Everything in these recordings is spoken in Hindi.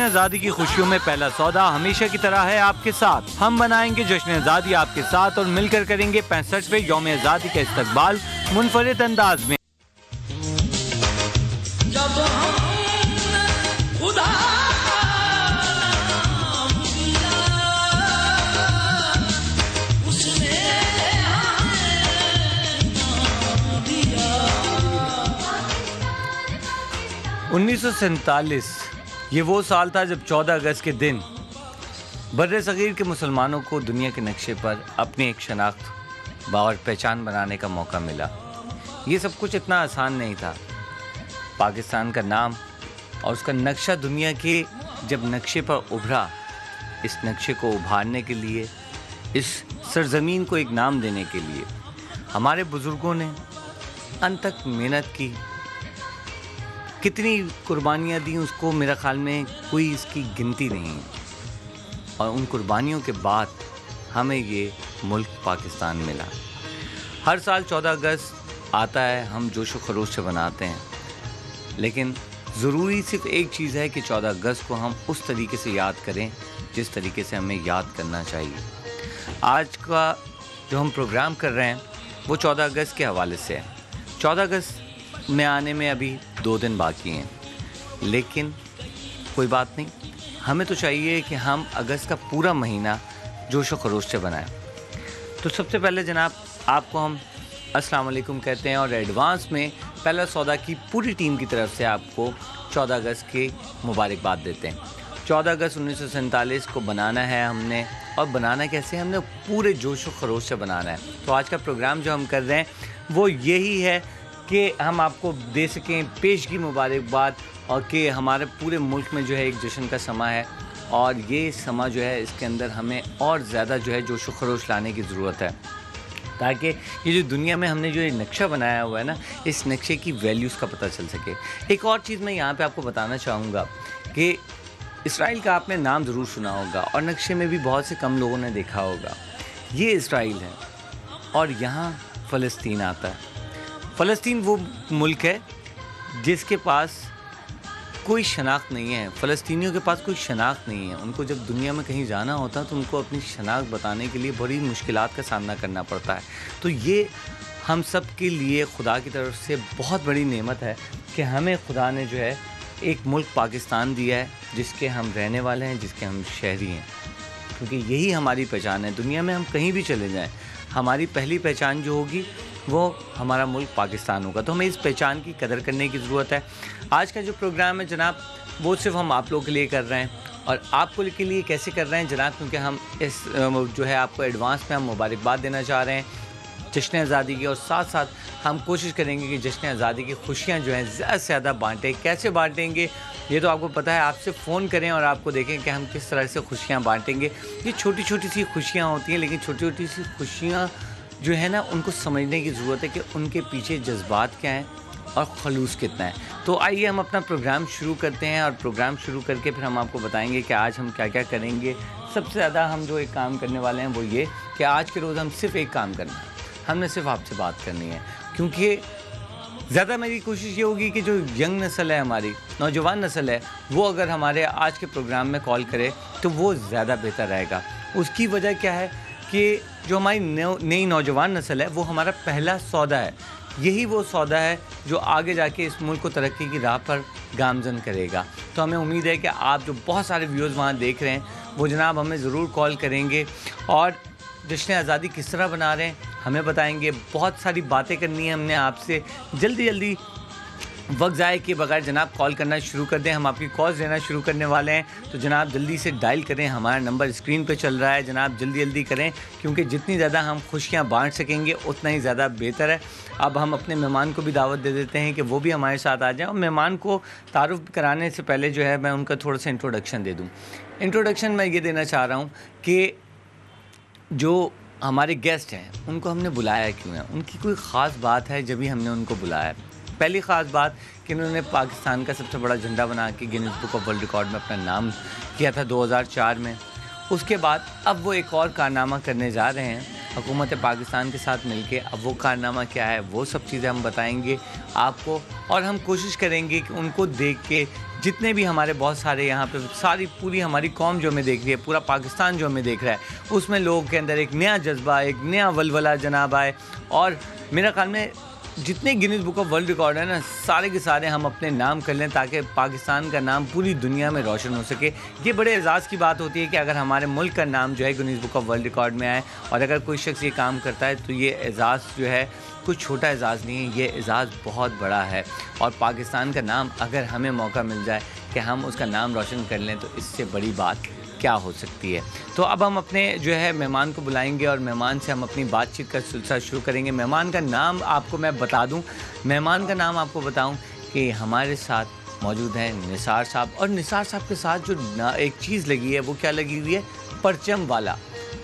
आज़ादी की खुशियों में पहला सौदा हमेशा की तरह है आपके साथ। हम बनाएंगे जश्न आज़ादी आपके साथ और मिलकर करेंगे 65वें यौम आज़ादी का इस्तकबाल मुनफरिद अंदाज में। $1947 ये वो साल था जब 14 अगस्त के दिन बर्रे सगीर के मुसलमानों को दुनिया के नक्शे पर अपनी एक शनाख्त और पहचान बनाने का मौका मिला। ये सब कुछ इतना आसान नहीं था। पाकिस्तान का नाम और उसका नक्शा दुनिया के जब नक्शे पर उभरा, इस नक्शे को उभारने के लिए, इस सरजमीन को एक नाम देने के लिए हमारे बुज़ुर्गों ने अंत तक मेहनत की। कितनी कुर्बानियाँ दी उसको मेरा ख़्याल में कोई इसकी गिनती नहीं। और उन कुर्बानियों के बाद हमें ये मुल्क पाकिस्तान मिला। हर साल 14 अगस्त आता है, हम जोश व खरोश से बनाते हैं, लेकिन ज़रूरी सिर्फ एक चीज़ है कि 14 अगस्त को हम उस तरीके से याद करें जिस तरीके से हमें याद करना चाहिए। आज का जो हम प्रोग्राम कर रहे हैं वो 14 अगस्त के हवाले से है। 14 अगस्त में आने में अभी 2 दिन बाकी हैं, लेकिन कोई बात नहीं, हमें तो चाहिए कि हम अगस्त का पूरा महीना जोश व खरोश से बनाएं। तो सबसे पहले जनाब आपको हम अस्सलाम वालेकुम कहते हैं और एडवांस में पहला सौदा की पूरी टीम की तरफ से आपको 14 अगस्त की मुबारकबाद देते हैं। 14 अगस्त 1947 को बनाना है हमने, और बनाना कैसे, हमने पूरे जोश व खरोश से बनाना है। तो आज का प्रोग्राम जो हम कर रहे हैं वो यही है कि हम आपको दे सकें पेशगी मुबारकबाद, और कि हमारे पूरे मुल्क में जो है एक जश्न का समा है, और ये समा जो है इसके अंदर हमें और ज़्यादा जो है जोश व खरोश लाने की ज़रूरत है, ताकि ये जो दुनिया में हमने जो ये नक्शा बनाया हुआ है ना, इस नक्शे की वैल्यूज़ का पता चल सके। एक और चीज़ मैं यहाँ पे आपको बताना चाहूँगा कि इसराइल का आपने नाम ज़रूर सुना होगा और नक्शे में भी बहुत से कम लोगों ने देखा होगा। ये इसराइल है और यहाँ फ़लस्तीन आता है। फ़लस्तीन वो मुल्क है जिसके पास कोई शनाख्त नहीं है। फ़लस्तीनियों के पास कोई शनाख्त नहीं है। उनको जब दुनिया में कहीं जाना होता है तो उनको अपनी शनाख्त बताने के लिए बड़ी मुश्किलात का सामना करना पड़ता है। तो ये हम सब के लिए खुदा की तरफ से बहुत बड़ी नेमत है कि हमें खुदा ने जो है एक मुल्क पाकिस्तान दिया है, जिसके हम रहने वाले हैं, जिसके हम शहरी हैं, क्योंकि यही हमारी पहचान है। दुनिया में हम कहीं भी चले जाएं, हमारी पहली पहचान जो होगी वो हमारा मुल्क पाकिस्तान होगा। तो हमें इस पहचान की कदर करने की ज़रूरत है। आज का जो प्रोग्राम है जनाब वो सिर्फ हम आप लोगों के लिए कर रहे हैं, और आपको के लिए कैसे कर रहे हैं जनाब, क्योंकि हम इस जो है आपको एडवांस में हम मुबारकबाद देना चाह रहे हैं जश्न आज़ादी की, और साथ साथ हम कोशिश करेंगे कि जश्न आज़ादी की खुशियाँ जो हैं ज़्यादा से ज़्यादा बाँटें। कैसे बाँटेंगे ये तो आपको पता है, आपसे फ़ोन करें और आपको देखें कि हम किस तरह से खुशियाँ बाँटेंगे। ये छोटी छोटी सी खुशियाँ होती हैं, लेकिन छोटी छोटी सी खुशियाँ जो है ना उनको समझने की ज़रूरत है कि उनके पीछे जज्बात क्या हैं और खलूस कितना है। तो आइए हम अपना प्रोग्राम शुरू करते हैं, और प्रोग्राम शुरू करके फिर हम आपको बताएंगे कि आज हम क्या क्या करेंगे। सबसे ज़्यादा हम जो एक काम करने वाले हैं वो ये कि आज के रोज़ हम सिर्फ एक काम करना है, हमने सिर्फ आपसे बात करनी है, क्योंकि ज़्यादा मेरी कोशिश ये होगी कि जो यंग नस्ल है, हमारी नौजवान नस्ल है, वो अगर हमारे आज के प्रोग्राम में कॉल करे तो वो ज़्यादा बेहतर रहेगा। उसकी वजह क्या है कि जो हमारी नई नौजवान नस्ल है वो हमारा पहला सौदा है। यही वो सौदा है जो आगे जाके इस मुल्क को तरक्की की राह पर गामज़न करेगा। तो हमें उम्मीद है कि आप जो बहुत सारे व्यूज़ वहाँ देख रहे हैं वो जनाब हमें ज़रूर कॉल करेंगे, और जश्न आज़ादी किस तरह बना रहे हैं हमें बताएंगे। बहुत सारी बातें करनी है हमने आपसे। जल्दी जल्दी वक्त ज़ाय के बगैर जनाब कॉल करना शुरू कर दें। हम आपकी कॉल्स लेना शुरू करने वाले हैं, तो जनाब जल्दी से डायल करें। हमारा नंबर स्क्रीन पे चल रहा है, जनाब जल्दी जल्दी करें, क्योंकि जितनी ज़्यादा हम खुशियाँ बांट सकेंगे उतना ही ज़्यादा बेहतर है। अब हम अपने मेहमान को भी दावत दे देते हैं कि वो भी हमारे साथ आ जाएं, और मेहमान को तारुफ कराने से पहले जो है मैं उनका थोड़ा सा इंट्रोडक्शन दे दूँ। इंट्रोडक्शन मैं ये देना चाह रहा हूँ कि जो हमारे गेस्ट हैं उनको हमने बुलाया क्यों है, उनकी कोई ख़ास बात है जब भी हमने उनको बुलाया है। पहली ख़ास बात कि उन्होंने पाकिस्तान का सबसे बड़ा झंडा बना के Guinness book of world record में अपना नाम किया था 2004 में। उसके बाद अब वो एक और कारनामा करने जा रहे हैं हुकूमत पाकिस्तान के साथ मिलके। अब वो कारनामा क्या है वो सब चीज़ें हम बताएंगे आपको, और हम कोशिश करेंगे कि उनको देख के जितने भी हमारे बहुत सारे यहाँ पे सारी पूरी हमारी कौम जो हमें देख रही है, पूरा पाकिस्तान जो हमें देख रहा है, उसमें लोगों के अंदर एक नया जज्बा, एक नया वलवला जनाब आए। और मेरा ख्याल में जितने Guinness book of world record है ना, सारे के सारे हम अपने नाम कर लें ताकि पाकिस्तान का नाम पूरी दुनिया में रोशन हो सके। ये बड़े एजाज़ की बात होती है कि अगर हमारे मुल्क का नाम जो है Guinness book of world record में आए, और अगर कोई शख्स ये काम करता है तो ये एजाज़ जो है कुछ छोटा एजाज़ नहीं है, ये एजाज़ बहुत बड़ा है। और पाकिस्तान का नाम अगर हमें मौका मिल जाए कि हम उसका नाम रोशन कर लें तो इससे बड़ी बात क्या हो सकती है। तो अब हम अपने जो है मेहमान को बुलाएंगे और मेहमान से हम अपनी बातचीत का सिलसिला शुरू करेंगे। मेहमान का नाम आपको मैं बता दूं, मेहमान का नाम आपको बताऊं कि हमारे साथ मौजूद हैं निसार साहब। और निसार साहब के साथ जो एक चीज़ लगी है वो क्या लगी हुई है, परचम वाला।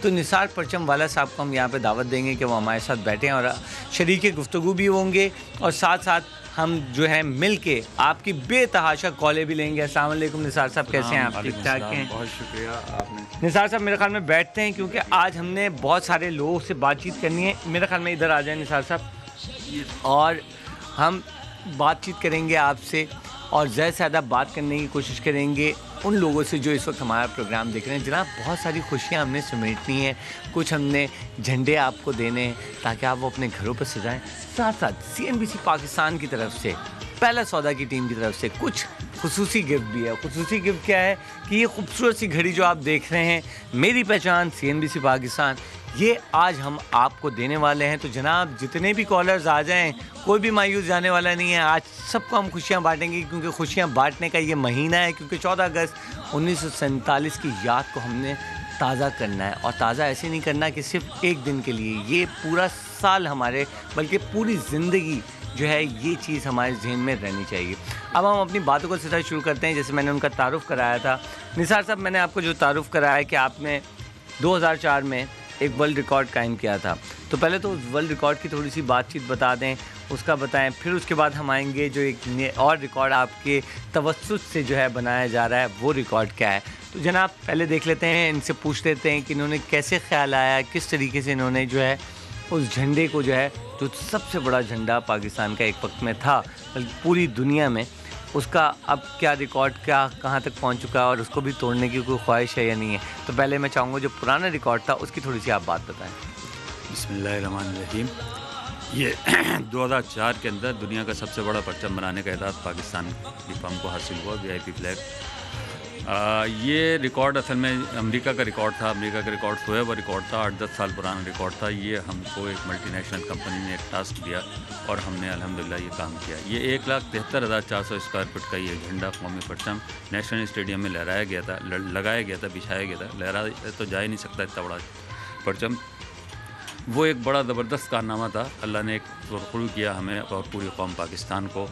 तो निसार परचम वाला साहब को हम यहाँ पे दावत देंगे कि वो हमारे साथ बैठें और शरीक गुफ्तगू भी होंगे, और साथ साथ हम जो है मिल के आपकी बेतहाशा कॉलें भी लेंगे। अस्सलाम वालेकुम निसार साहब, कैसे हैं आप? ठीक ठाक हैं? बहुत शुक्रिया आपने। निसार साहब मेरे ख्याल में बैठते हैं क्योंकि आज हमने बहुत सारे लोगों से बातचीत करनी है। मेरे ख्याल में इधर आ जाए निसार साहब, और हम बातचीत करेंगे आपसे और ज़्यादा से ज़्यादा बात करने की कोशिश करेंगे उन लोगों से जो इस वक्त हमारा प्रोग्राम देख रहे हैं। जनाब बहुत सारी खुशियाँ हमने समेटनी है, कुछ हमने झंडे आपको देने हैं ताकि आप वो अपने घरों पर सजाएं। साथ साथ CNBC पाकिस्तान की तरफ से, पहला सौदा की टीम की तरफ से कुछ खुसूसी गिफ्ट भी है। खुसूसी गिफ्ट क्या है कि ये खूबसूरत सी घड़ी जो आप देख रहे हैं, मेरी पहचान CNBC पाकिस्तान, ये आज हम आपको देने वाले हैं। तो जनाब जितने भी कॉलर्स आ जाएं, कोई भी मायूस जाने वाला नहीं है। आज सबको हम खुशियां बांटेंगे क्योंकि खुशियां बांटने का ये महीना है, क्योंकि 14 अगस्त 1947 की याद को हमने ताज़ा करना है। और ताज़ा ऐसे नहीं करना कि सिर्फ एक दिन के लिए, ये पूरा साल हमारे, बल्कि पूरी ज़िंदगी जो है ये चीज़ हमारे जहन में रहनी चाहिए। अब हम अपनी बातों को सिलसिला शुरू करते हैं। जैसे मैंने उनका तारुफ़ कराया था, निसार साहब मैंने आपको जो तारुफ़ कराया है कि आपने 2004 में एक वर्ल्ड रिकॉर्ड कायम किया था। तो पहले तो उस वर्ल्ड रिकॉर्ड की थोड़ी सी बातचीत बता दें, उसका बताएं, फिर उसके बाद हम आएंगे जो एक और रिकॉर्ड आपके तवस्सुत से जो है बनाया जा रहा है, वो रिकॉर्ड क्या है। तो जनाब पहले देख लेते हैं, इनसे पूछ लेते हैं कि इन्होंने कैसे ख्याल आया, किस तरीके से इन्होंने जो है उस झंडे को जो है, जो सबसे बड़ा झंडा पाकिस्तान का एक वक्त में था बल्कि पूरी दुनिया में, उसका अब क्या रिकॉर्ड क्या कहाँ तक पहुँच चुका है और उसको भी तोड़ने की कोई ख्वाहिश है या नहीं है। तो पहले मैं चाहूँगा जो पुराना रिकॉर्ड था उसकी थोड़ी सी आप बात बताएं। बिस्मिल्लाहिर्रहमानिर्रहीम। ये 2004 के अंदर दुनिया का सबसे बड़ा परचम बनाने का एजाज़ पाकिस्तान की फर्म को हासिल हुआ, VIP फ्लैग। ये रिकॉर्ड असल में अमेरिका का रिकॉर्ड था, अमेरिका का रिकॉर्ड सोया हुआ रिकॉर्ड था, 8-10 साल पुराना रिकॉर्ड था। ये हमको एक मल्टीनेशनल कंपनी ने एक टास्क दिया और हमने अल्हम्दुलिल्लाह ये काम किया। ये 1,73,400 स्क्वायर फुट का ये झंडा कौमी परचम नेशनल स्टेडियम में लहराया गया था, लगाया गया था, बिछाया गया था। लहरा तो जा ही नहीं सकता इतना बड़ा परचम। वो एक बड़ा ज़बरदस्त कारनामा था। अल्लाह ने एक खुरू किया हमें और पूरी कौम पाकिस्तान को।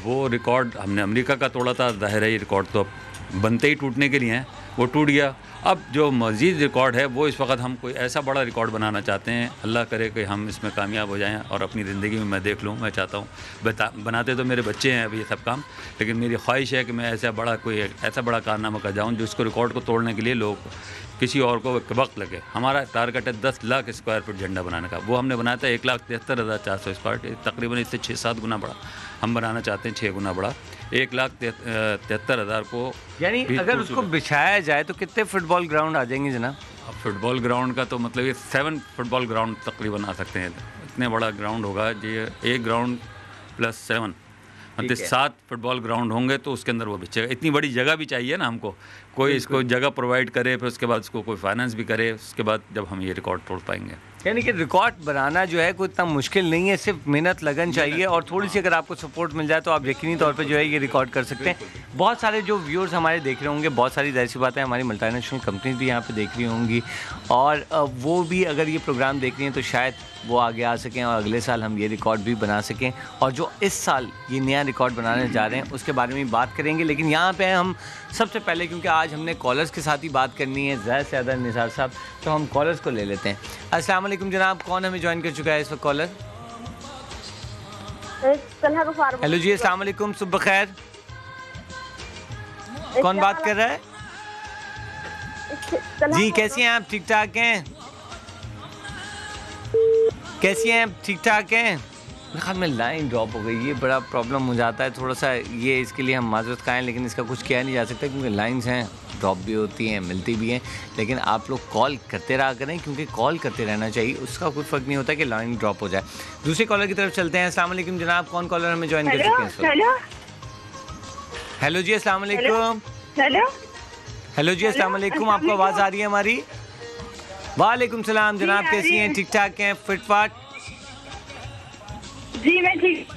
वो रिकॉर्ड हमने अमेरिका का तोड़ा था, ज़ाहिर है ये रिकॉर्ड तो बनते ही टूटने के लिए हैं, वो टूट गया। अब जो मज़ीद रिकॉर्ड है वो इस वक्त हम कोई ऐसा बड़ा रिकॉर्ड बनाना चाहते हैं, अल्लाह करे कि हम इसमें कामयाब हो जाएं और अपनी ज़िंदगी में मैं देख लूँ। मैं चाहता हूँ बनाते तो मेरे बच्चे हैं अभी ये सब काम, लेकिन मेरी ख्वाहिश है कि मैं ऐसा बड़ा कारनामा कर जाऊँ जो इसको रिकॉर्ड को तोड़ने के लिए लोग किसी और को वक्त लगे। हमारा टारगेट है 10 लाख स्क्वायर फुट झंडा बनाने का। वो हमने बनाया था 1,73,400 स्क्वायर फुट, तकरीबन इससे 6-7 गुना बड़ा हम बनाना चाहते हैं, 6 गुना बड़ा। 1,73,000 को यानी अगर उसको बिछाया जाए तो कितने फुटबॉल ग्राउंड आ जाएंगे जनाब? अब फुटबॉल ग्राउंड का तो मतलब ये 7 फुटबॉल ग्राउंड तकरीबन आ सकते हैं। इतने बड़ा ग्राउंड होगा ये, एक ग्राउंड प्लस 7 मतलब 7 फुटबॉल ग्राउंड होंगे तो उसके अंदर वो बिछेगा। इतनी बड़ी जगह भी चाहिए ना हमको, कोई इसको जगह प्रोवाइड करे, फिर उसके बाद इसको कोई फाइनेंस भी करे, उसके बाद जब हम ये रिकॉर्ड तोड़ पाएंगे। यानी कि रिकॉर्ड बनाना जो है कोई इतना मुश्किल नहीं है, सिर्फ मेहनत लगन चाहिए और थोड़ी सी अगर आपको सपोर्ट मिल जाए तो आप यकीनी तौर पे जो है ये रिकॉर्ड कर सकते हैं। बहुत सारे जो व्यूअर्स हमारे देख रहे होंगे, बहुत सारी ज़ाहिर सी बात है हमारी मल्टीनेशनल कंपनीज भी यहाँ पे देख रही होंगी, और वो भी अगर ये प्रोग्राम देख रही हैं तो शायद वो आगे आ सकें और अगले साल हम ये रिकॉर्ड भी बना सकें। और जो इस साल ये नया रिकॉर्ड बनाने जा रहे हैं उसके बारे में बात करेंगे, लेकिन यहाँ पे हम सबसे पहले, क्योंकि आज हमने कॉलर्स के साथ ही बात करनी है ज़्यादा से ज़्यादा निसार साहब, तो हम कॉलर्स को ले लेते हैं। अस्सलाम वालेकुम जनाब, कौन हमें ज्वाइन कर चुका है इस वक्त कॉलर? हेलो जी, अस्सलाम वालेकुम, सुबह खैर। कौन बात कर रहा है जी? कैसी हैं आप? ठीक ठाक हैं? कैसी हैं आप? ठीक ठाक हैं? मेरे ख्याल में लाइन ड्रॉप हो गई, ये बड़ा प्रॉब्लम हो जाता है थोड़ा सा, ये इसके लिए हम माजरत खाएँ, लेकिन इसका कुछ किया नहीं जा सकता क्योंकि लाइंस हैं, ड्रॉप भी होती हैं, मिलती भी हैं। लेकिन आप लोग कॉल करते रहा करें क्योंकि कॉल करते रहना चाहिए, उसका कोई फ़र्क नहीं होता कि लाइन ड्रॉप हो जाए। दूसरे कॉलर की तरफ चलते हैं। अस्सलाम वालेकुम जनाब, कौन कॉलर हमें ज्वाइन कर चुके हैं इस वक्त? हेलो जी, अस्सलाम वालेकुम। हेलो जी, अस्सलाम वालेकुम, आपको आवाज़ आ रही है हमारी? वालेकुम सलाम जनाब, कैसी हैं? ठीक ठाक हैं, फिट फाट? जी मैं ठीक।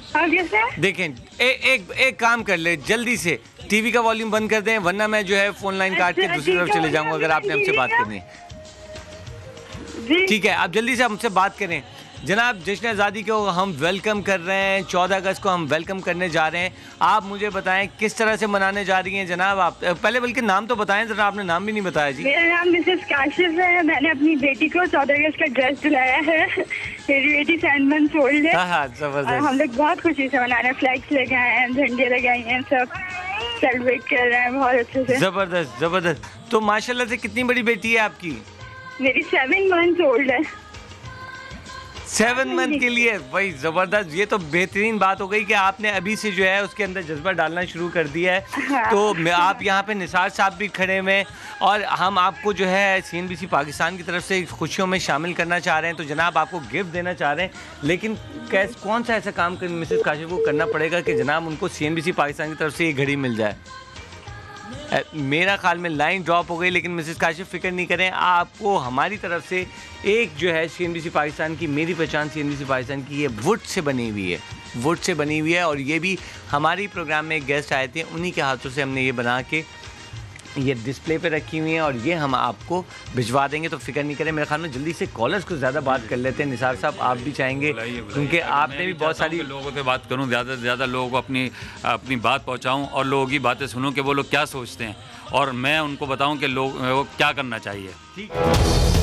देखें, एक काम कर ले, जल्दी से टीवी का वॉल्यूम बंद कर दें, वरना मैं जो है फ़ोन लाइन काट के दूसरी तरफ चले जाऊंगा अगर आपने हमसे बात करनी है। ठीक है, आप जल्दी से हमसे बात करें। जनाब, जश्न आज़ादी को हम वेलकम कर रहे हैं, 14 अगस्त को हम वेलकम करने जा रहे हैं। आप मुझे बताएं किस तरह से मनाने जा रही हैं जनाब? आप पहले बल्कि नाम तो बताएं ज़रा, आपने नाम भी नहीं बताया जी। मेरा नाम मिसेस काशिफ है, मैंने अपनी बेटी को 14 अगस्त का ड्रेस दिलाया है। मेरी बेटी 7 मंथ्स ओल्ड है। हाँ, ज़बरदस्त। हम लोग बहुत खुशी से मना रहे हैं, फ्लैग्स लेके आए हैं, झंडे लगाए हैं, सब सेलिब्रेट कर रहे हैं बहुत अच्छे से। ज़बरदस्त ज़बरदस्त। तो माशाल्लाह से कितनी बड़ी बेटी है आपकी? मेरी 7 मंथ्स ओल्ड है। 7 मंथ के लिए? भाई ज़बरदस्त, ये तो बेहतरीन बात हो गई कि आपने अभी से जो है उसके अंदर जज्बा डालना शुरू कर दिया है। हाँ। तो आप यहाँ पे निसार साहब भी खड़े हुए हैं और हम आपको जो है CNBC पाकिस्तान की तरफ से खुशियों में शामिल करना चाह रहे हैं। तो जनाब आपको गिफ्ट देना चाह रहे हैं, लेकिन कौन सा ऐसा काम कर मिसेस काशिफ को करना पड़ेगा कि जनाब उनको CNBC पाकिस्तान की तरफ से ये घड़ी मिल जाए? मेरा ख्याल में लाइन ड्रॉप हो गई, लेकिन मिसेस काशिफ फिक्र नहीं करें, आपको हमारी तरफ से एक जो है CNBC पाकिस्तान की, मेरी पहचान CNBC पाकिस्तान की, ये वुड से बनी हुई है, वुड से बनी हुई है। और ये भी हमारी प्रोग्राम में एक गेस्ट आए थे, उन्हीं के हाथों से हमने ये बना के ये डिस्प्ले पे रखी हुई हैं और ये हम आपको भिजवा देंगे। तो फिक्र नहीं करें। मेरे ख्याल में जल्दी से कॉलर्स को ज़्यादा बात कर लेते हैं। निसार साहब, आप भी चाहेंगे क्योंकि आपने भी बहुत सारी लोगों से बात करूं, ज़्यादा से ज़्यादा लोगों को अपनी बात पहुंचाऊं और लोगों की बातें सुनूं कि वो लोग क्या सोचते हैं और मैं उनको बताऊं कि लोग क्या करना चाहिए। ठीक है।